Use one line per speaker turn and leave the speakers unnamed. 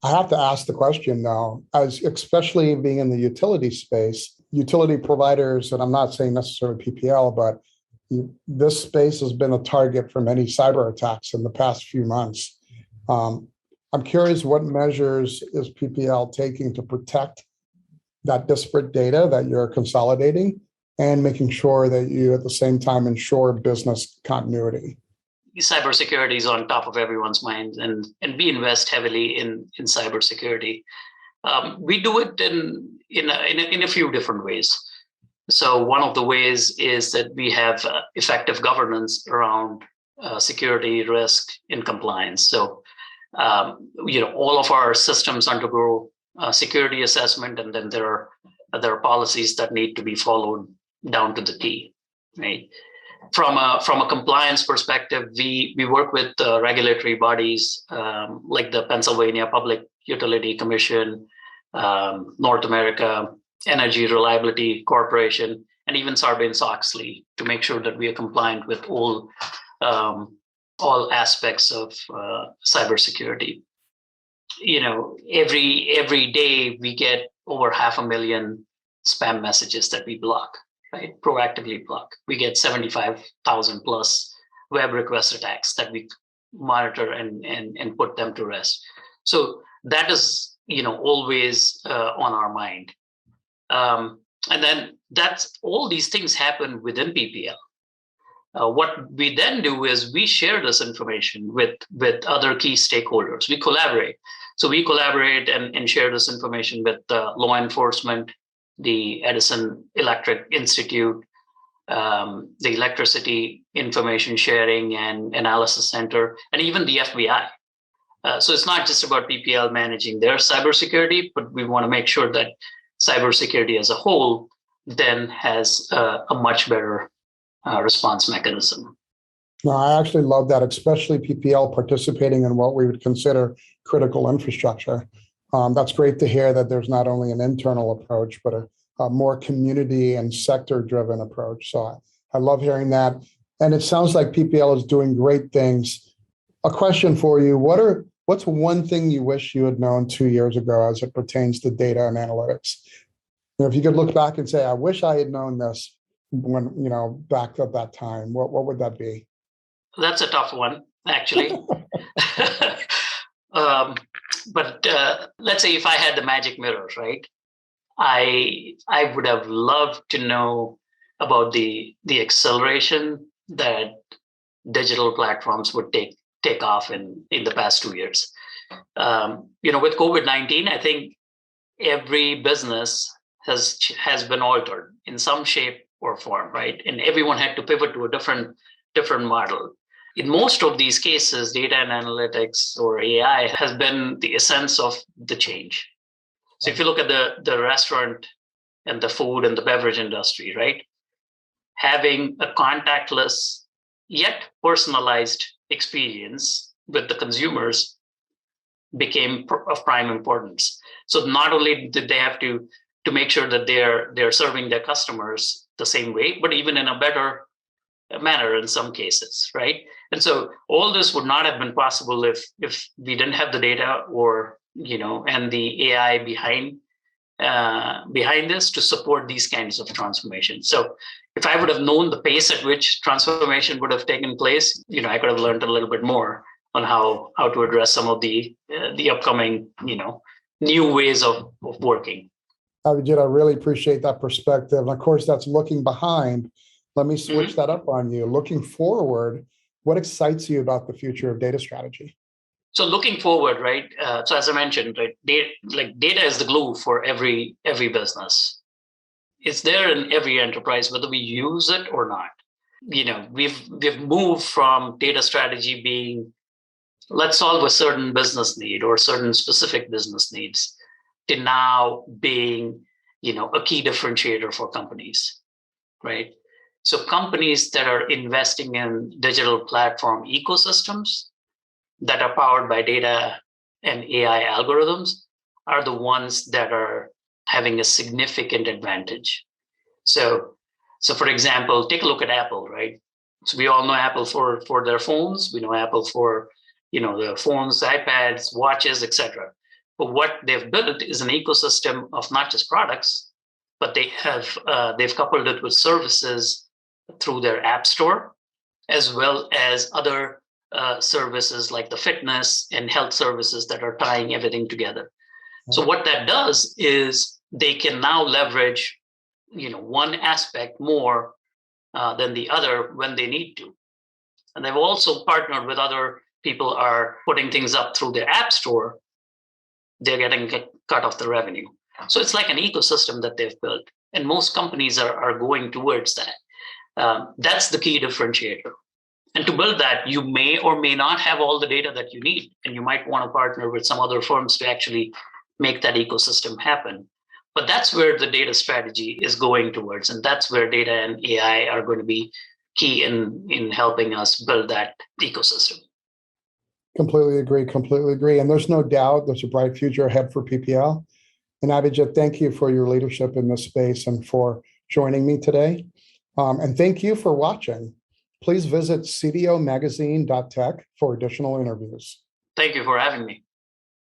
I have to ask the question though, as especially being in the utility space, utility providers, and I'm not saying necessarily PPL, but this space has been a target for many cyber attacks in the past few months. Um, I'm curious, what measures is PPL taking to protect that disparate data that you're consolidating and making sure that you at the same time ensure business continuity?
Cybersecurity is on top of everyone's minds, and we invest heavily in cybersecurity. We do it in a few different ways. So one of the ways is that we have effective governance around security, risk, and compliance. So all of our systems undergo security assessment, and then there are policies that need to be followed down to the T, right? From a compliance perspective, we work with regulatory bodies like the Pennsylvania Public Utility Commission, North America Energy Reliability Corporation, and even Sarbanes-Oxley to make sure that we are compliant with all aspects of cybersecurity. Every day we get over 500,000 spam messages that we block. Right, proactively block. We get 75,000 plus web request attacks that we monitor and put them to rest. So that is always on our mind. And then all these things happen within PPL. What we then do is we share this information with other key stakeholders. We collaborate. So we collaborate and share this information with law enforcement, the Edison Electric Institute, the Electricity Information Sharing and Analysis Center, and even the FBI. So it's not just about PPL managing their cybersecurity, but we want to make sure that cybersecurity as a whole then has a much better response mechanism.
No, I actually love that, especially PPL participating in what we would consider critical infrastructure. That's great to hear that there's not only an internal approach, but a more community and sector-driven approach. So I love hearing that. And it sounds like PPL is doing great things. A question for you, what's one thing you wish you had known 2 years ago as it pertains to data and analytics? If you could look back and say, I wish I had known this when, back at that time, what would that be?
That's a tough one, actually. But let's say if I had the magic mirror, right? I would have loved to know about the acceleration that digital platforms would take off in the past 2 years. With COVID-19, I think every business has been altered in some shape or form, right? And everyone had to pivot to a different model. In most of these cases, data and analytics or AI has been the essence of the change. So if you look at the restaurant and the food and the beverage industry, right? Having a contactless yet personalized experience with the consumers became of prime importance. So not only did they have to make sure that they're serving their customers the same way, but even in a better manner in some cases, right? And so all this would not have been possible if we didn't have the data or and the AI behind this to support these kinds of transformations. So if I would have known the pace at which transformation would have taken place, I could have learned a little bit more on how to address some of the upcoming new ways of working.
Abhijit, I really appreciate that perspective. And of course, that's looking behind. Let me switch that up on you. Looking forward, what excites you about the future of data strategy?
So looking forward, right? So as I mentioned, right, data is the glue for every business. It's there in every enterprise, whether we use it or not. We've moved from data strategy being let's solve a certain business need or certain specific business needs to now being a key differentiator for companies, right? So companies that are investing in digital platform ecosystems that are powered by data and AI algorithms are the ones that are having a significant advantage. So for example, take a look at Apple, right? So we all know Apple for their phones. We know Apple for the phones, iPads, watches, etc. But what they've built is an ecosystem of not just products, but they've coupled it with services through their app store, as well as other services like the fitness and health services that are tying everything together. So what that does is they can now leverage, one aspect more than the other when they need to. And they've also partnered with other people are putting things up through their app store. They're getting cut off the revenue. So it's like an ecosystem that they've built. And most companies are going towards that. That's the key differentiator. And to build that, you may or may not have all the data that you need. And you might want to partner with some other firms to actually make that ecosystem happen. But that's where the data strategy is going towards. And that's where data and AI are going to be key in helping us build that ecosystem.
Completely agree. And there's no doubt there's a bright future ahead for PPL. And Abhijit, thank you for your leadership in this space and for joining me today. And thank you for watching. Please visit cdomagazine.tech for additional interviews.
Thank you for having me.